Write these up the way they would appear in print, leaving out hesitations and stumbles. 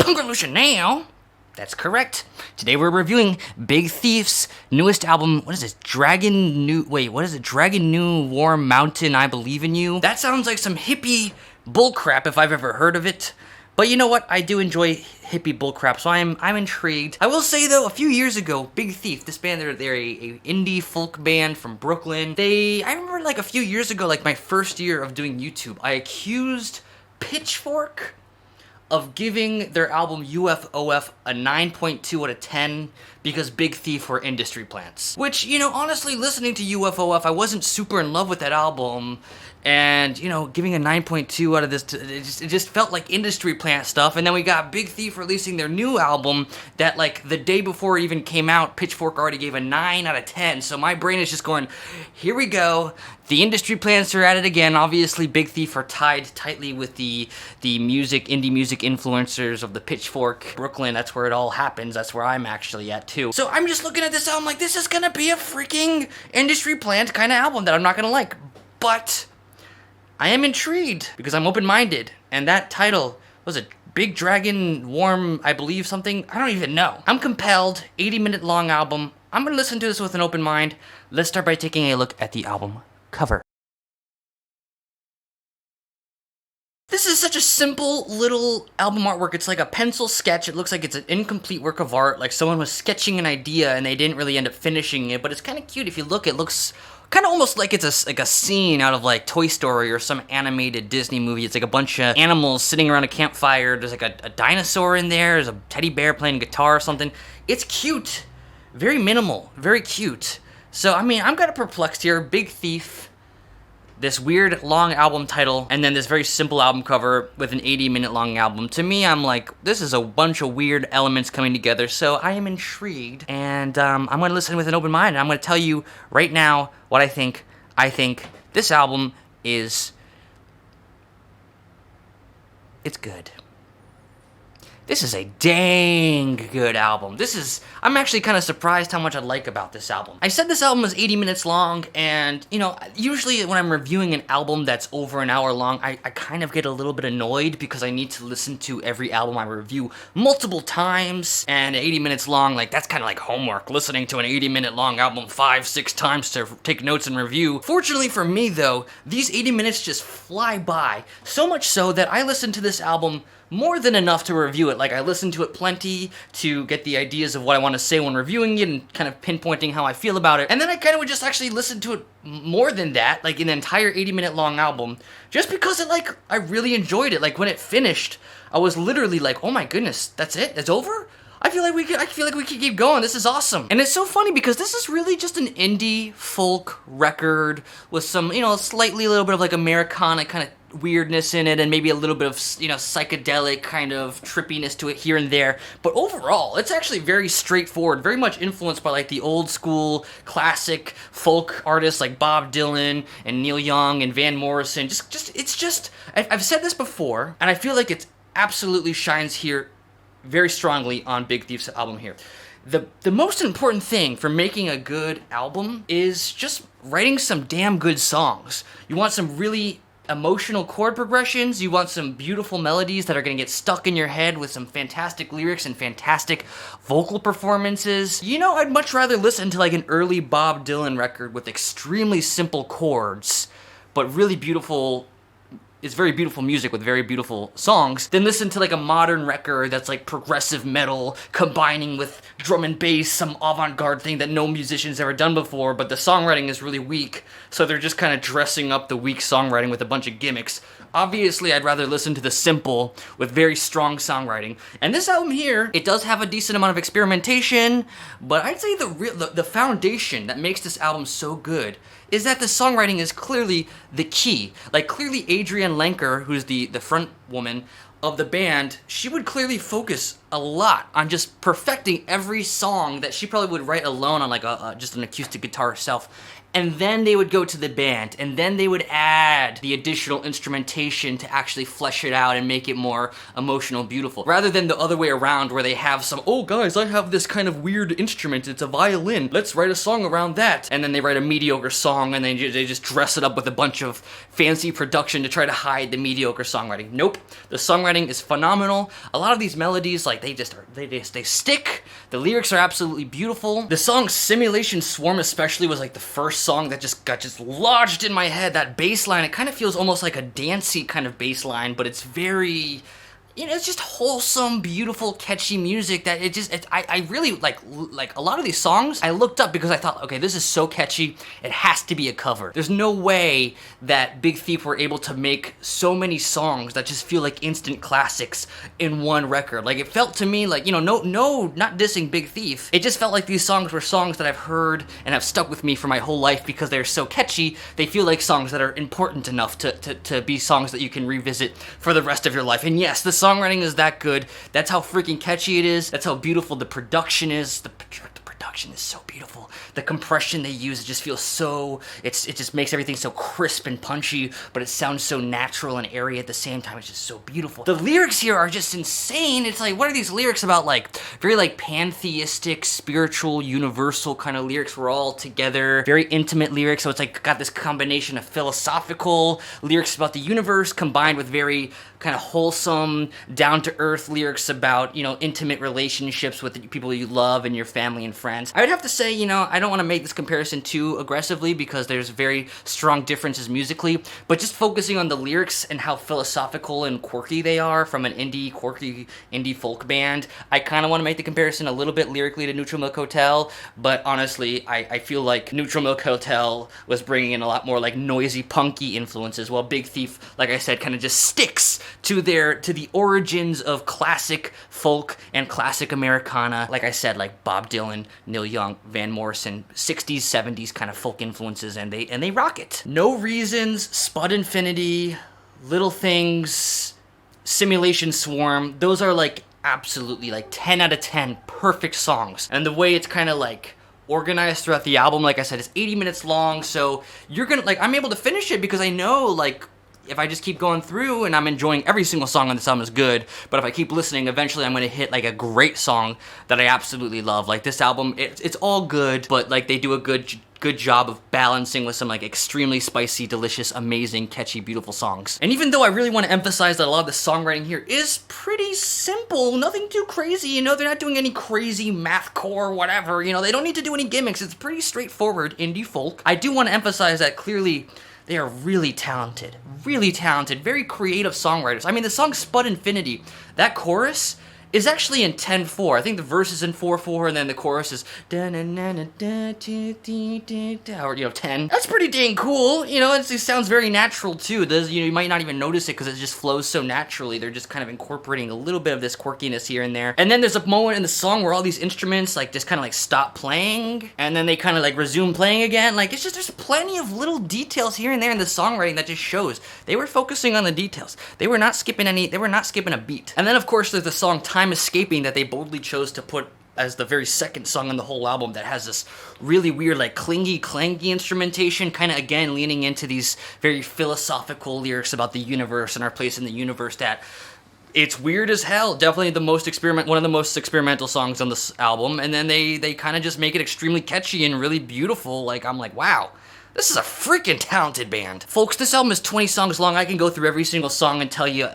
Pungalution now. That's correct. Today we're reviewing Big Thief's newest album. What is this? Dragon New Warm Mountain, I Believe in You. That sounds like some hippie bullcrap if I've ever heard of it. But you know what? I do enjoy hippie bullcrap, so I'm intrigued. I will say though, a few years ago, Big Thief, this band, they're a indie folk band from Brooklyn. I remember like a few years ago, like my first year of doing YouTube, I accused Pitchfork of giving their album UFOF a 9.2 out of 10 because Big Thief were industry plants. Which, you know, honestly, listening to UFOF, I wasn't super in love with that album, and, you know, giving a 9.2 out of this, it just felt like industry plant stuff. And then we got Big Thief releasing their new album that, like, the day before it even came out, Pitchfork already gave a 9 out of 10. So my brain is just going, here we go. The industry plants are at it again. Obviously, Big Thief are tied tightly with the indie music influencers of the Pitchfork Brooklyn. That's where it all happens. That's where I'm actually at too. So I'm just looking at this album like, this is gonna be a freaking industry plant kind of album that I'm not gonna like. But I am intrigued because I'm open-minded, and that title was a Big Dragon Warm, I believe something. I don't even know. I'm compelled. 80-minute long album. I'm gonna listen to this with an open mind. Let's start by taking a look at the album cover. This is such a simple little album artwork. It's like a pencil sketch. It looks like it's an incomplete work of art, like someone was sketching an idea and they didn't really end up finishing it, but it's kind of cute. If you look, it looks kind of almost like it's a scene out of like Toy Story or some animated Disney movie. It's like a bunch of animals sitting around a campfire. There's like a dinosaur in there. There's a teddy bear playing guitar or something. It's cute. Very minimal. Very cute. So, I mean, I'm kind of perplexed here. Big Thief, this weird long album title, and then this very simple album cover with an 80-minute long album. To me, I'm like, this is a bunch of weird elements coming together, so I am intrigued, and I'm going to listen with an open mind, and I'm going to tell you right now what I think. I think this album it's good. This is a dang good album. I'm actually kind of surprised how much I like about this album. I said this album was 80 minutes long, and, you know, usually when I'm reviewing an album that's over an hour long, I kind of get a little bit annoyed because I need to listen to every album I review multiple times, and 80 minutes long, like, that's kind of like homework, listening to an 80-minute long album 5-6 times to take notes and review. Fortunately for me, though, these 80 minutes just fly by, so much so that I listen to this album more than enough to review it. Like, I listen to it plenty to get the ideas of what I want to say when reviewing it and kind of pinpointing how I feel about it. And then I kind of would just actually listen to it more than that, like an entire 80-minute long album, just because I really enjoyed it. Like, when it finished, I was literally like, oh my goodness, that's it? It's over? I feel like we could keep going. This is awesome. And it's so funny because this is really just an indie folk record with some, you know, slightly a little bit of like Americana kind of weirdness in it, and maybe a little bit of, you know, psychedelic kind of trippiness to it here and there. But overall, it's actually very straightforward, very much influenced by like the old school classic folk artists like Bob Dylan and Neil Young and Van Morrison. I've said this before, and I feel like it absolutely shines here very strongly on Big Thief's album here. The most important thing for making a good album is just writing some damn good songs. You want some really emotional chord progressions, you want some beautiful melodies that are gonna get stuck in your head with some fantastic lyrics and fantastic vocal performances. You know, I'd much rather listen to like an early Bob Dylan record with extremely simple chords, but really beautiful. It's very beautiful music with very beautiful songs, then listen to like a modern record that's like progressive metal combining with drum and bass, some avant-garde thing that no musician's ever done before, but the songwriting is really weak, so they're just kind of dressing up the weak songwriting with a bunch of gimmicks. Obviously, I'd rather listen to the simple with very strong songwriting. And this album here, it does have a decent amount of experimentation, but I'd say the foundation that makes this album so good is that the songwriting is clearly the key. Like, clearly Adrienne Lenker, who's the front woman of the band, she would clearly focus a lot on just perfecting every song that she probably would write alone on like just an acoustic guitar herself. and then they would go to the band, and then they would add the additional instrumentation to actually flesh it out and make it more emotional, beautiful. Rather than the other way around where they have some, oh guys, I have this kind of weird instrument, it's a violin, let's write a song around that. And then they write a mediocre song and they just dress it up with a bunch of fancy production to try to hide the mediocre songwriting. Nope, the songwriting is phenomenal. A lot of these melodies, like they stick. The lyrics are absolutely beautiful. The song Simulation Swarm especially was like the first song that just got lodged in my head. That bass line, it kind of feels almost like a dancey kind of bass line, but it's very, you know, it's just wholesome, beautiful, catchy music that I really like a lot of these songs. I looked up because I thought, okay, this is so catchy, it has to be a cover. There's no way that Big Thief were able to make so many songs that just feel like instant classics in one record. Like, it felt to me like, you know, no, not dissing Big Thief. It just felt like these songs were songs that I've heard and have stuck with me for my whole life because they're so catchy. They feel like songs that are important enough to be songs that you can revisit for the rest of your life. And yes, the songwriting is that good. That's how freaking catchy it is. That's how beautiful the production is. The production is so beautiful. The compression they use, it just feels so, it just makes everything so crisp and punchy, but it sounds so natural and airy at the same time. It's just so beautiful. The lyrics here are just insane. It's like, what are these lyrics about? Like, very like pantheistic, spiritual, universal kind of lyrics. We're all together. Very intimate lyrics. So it's like got this combination of philosophical lyrics about the universe combined with very kind of wholesome, down-to-earth lyrics about, you know, intimate relationships with the people you love and your family and friends. I would have to say, you know, I don't want to make this comparison too aggressively because there's very strong differences musically, but just focusing on the lyrics and how philosophical and quirky they are from an quirky indie folk band, I kind of want to make the comparison a little bit lyrically to Neutral Milk Hotel, but honestly, I feel like Neutral Milk Hotel was bringing in a lot more like noisy, punky influences, while Big Thief, like I said, kind of just sticks to the origins of classic folk and classic Americana. Like I said, like Bob Dylan, Neil Young, Van Morrison, 60s, 70s kind of folk influences, and they rock it. No Reasons, Spud Infinity, Little Things, Simulation Swarm, those are like absolutely like 10 out of 10 perfect songs. And the way it's kind of like organized throughout the album, like I said, it's 80 minutes long, so you're gonna, like, I'm able to finish it because I know, like, if I just keep going through and I'm enjoying every single song on this album is good, but if I keep listening, eventually I'm going to hit like a great song that I absolutely love. Like this album, it's all good, but like they do a good job of balancing with some like extremely spicy, delicious, amazing, catchy, beautiful songs. And even though I really want to emphasize that a lot of the songwriting here is pretty simple, nothing too crazy, you know, they're not doing any crazy mathcore, whatever, you know, they don't need to do any gimmicks, it's pretty straightforward indie folk. I do want to emphasize that clearly they are really talented, very creative songwriters. I mean, the song Spud Infinity, that chorus is actually in 10/4. I think the verse is in 4/4, and then the chorus is or, you know, 10. That's pretty dang cool. You know, it sounds very natural too. You know, you might not even notice it because it just flows so naturally. They're just kind of incorporating a little bit of this quirkiness here and there. And then there's a moment in the song where all these instruments like just kind of like stop playing, and then they kind of like resume playing again. Like it's just, there's plenty of little details here and there in the songwriting that just shows they were focusing on the details. They were not skipping a beat. And then of course there's the song Time Escaping that they boldly chose to put as the very second song on the whole album that has this really weird like clingy, clangy instrumentation, kind of again leaning into these very philosophical lyrics about the universe and our place in the universe that it's weird as hell. Definitely one of the most experimental songs on this album, and then they kind of just make it extremely catchy and really beautiful. Like I'm like, wow. This is a freaking talented band. Folks, this album is 20 songs long. I can go through every single song and tell you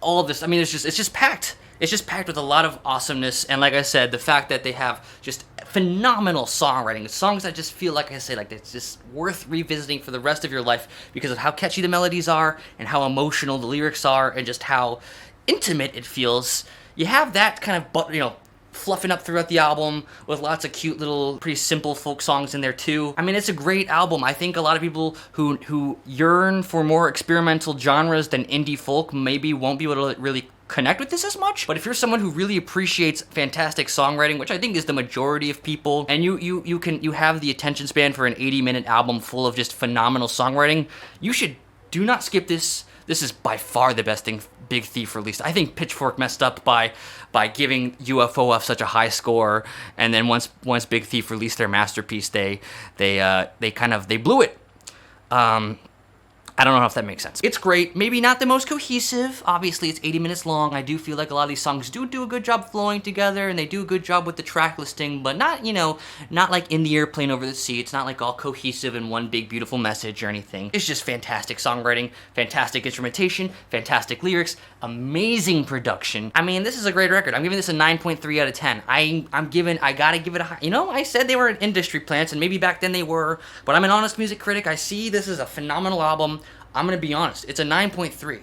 all of this. I mean, it's just packed. It's just packed with a lot of awesomeness, and like I said, the fact that they have just phenomenal songwriting, songs that just feel, like I say, like it's just worth revisiting for the rest of your life because of how catchy the melodies are and how emotional the lyrics are and just how intimate it feels. You have that kind of, you know, fluffing up throughout the album with lots of cute little pretty simple folk songs in there too. I mean, it's a great album. I think a lot of people who yearn for more experimental genres than indie folk maybe won't be able to really connect with this as much, but if you're someone who really appreciates fantastic songwriting, which I think is the majority of people, and you have the attention span for an 80-minute album full of just phenomenal songwriting, you should do not skip this. This is by far the best thing Big Thief released. I think Pitchfork messed up by giving UFOF such a high score, and then once Big Thief released their masterpiece, they blew it. I don't know if that makes sense. It's great. Maybe not the most cohesive. Obviously, it's 80 minutes long. I do feel like a lot of these songs do a good job flowing together, and they do a good job with the track listing, but not, you know, not like In the Air, Plane Over the Sea. It's not like all cohesive in one big, beautiful message or anything. It's just fantastic songwriting, fantastic instrumentation, fantastic lyrics, amazing production. I mean, this is a great record. I'm giving this a 9.3 out of 10. I gotta give it a high. You know, I said they were industry plants, and maybe back then they were, but I'm an honest music critic. I see this is a phenomenal album. I'm gonna be honest, it's a 9.3.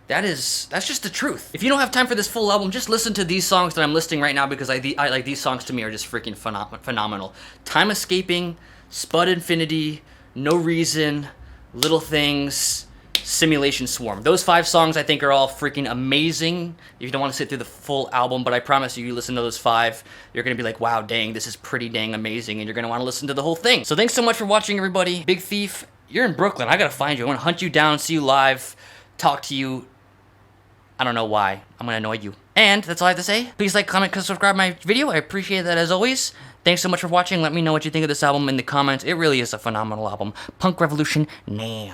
That's just the truth. If you don't have time for this full album, just listen to these songs that I'm listing right now, because I like these songs. To me are just freaking phenomenal. Time Escaping, Spud Infinity, No Reason, Little Things, Simulation Swarm. Those 5 songs I think are all freaking amazing if you don't want to sit through the full album, but I promise you listen to those 5, you're gonna be like, wow, dang, this is pretty dang amazing, and you're gonna want to listen to the whole thing. So thanks so much for watching, everybody. Big Thief, you're in Brooklyn. I gotta find you. I wanna hunt you down, see you live, talk to you. I don't know why. I'm gonna annoy you. And that's all I have to say. Please like, comment, subscribe my video. I appreciate that as always. Thanks so much for watching. Let me know what you think of this album in the comments. It really is a phenomenal album. Punk Revolution now.